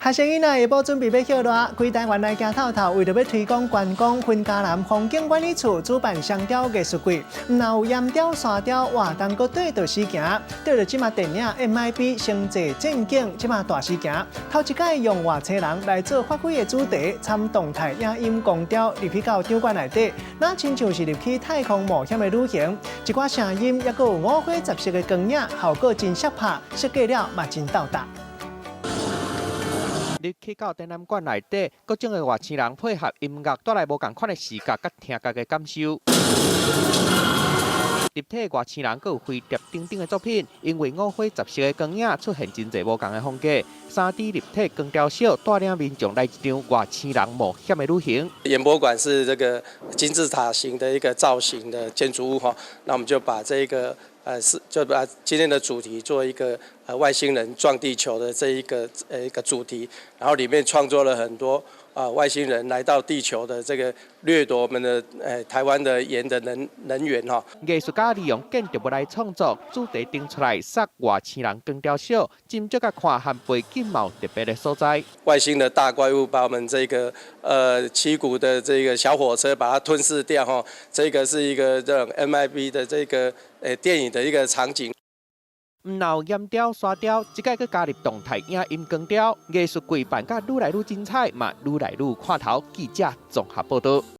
学生囡仔下晡准备要歇热，规台湾来行透透，为着要推广观光，云嘉南风景管理处主办双雕艺术季，若有岩雕、沙雕，活动搁对着时行，对着即马电影 MIB 星际战警即马大时行，头一届用外车人来做发挥的主题，参动态影音光雕入去到场馆内底，那亲像是入去太空冒险的旅行，一寡声音，也搁有五花杂色的光影，效果真适拍，设计了嘛真斗搭。 入去到展览馆内底，各种的外星人配合音乐，带来无同款的视觉甲听觉的感受。立体外星人，阁有飞碟等等的作品，因为五花杂色的光影出现真侪无同的风格。3D 立体光雕秀带领民众来一场外星人冒险的旅行。演博馆是这个金字塔型的一个造型的建筑物哈，那我们就把这个就把今天的主题做一个外星人撞地球的这一个主题，然后里面创作了很多外星人来到地球的这个掠夺我们的台湾的盐的能源哈。艺术家利用建筑物来创作，主题定出来，杀外星人光雕秀，真足甲看和背景貌特别的所在。外星的大怪物把我们这个七股的这个小火车把它吞噬掉哈，这个是一个这种 MIB 的这个电影的一个场景。 唔有岩雕、沙雕，即个佮加入动态影音光雕，艺术季办甲愈来愈精彩，嘛愈来愈看头。记者综合报道。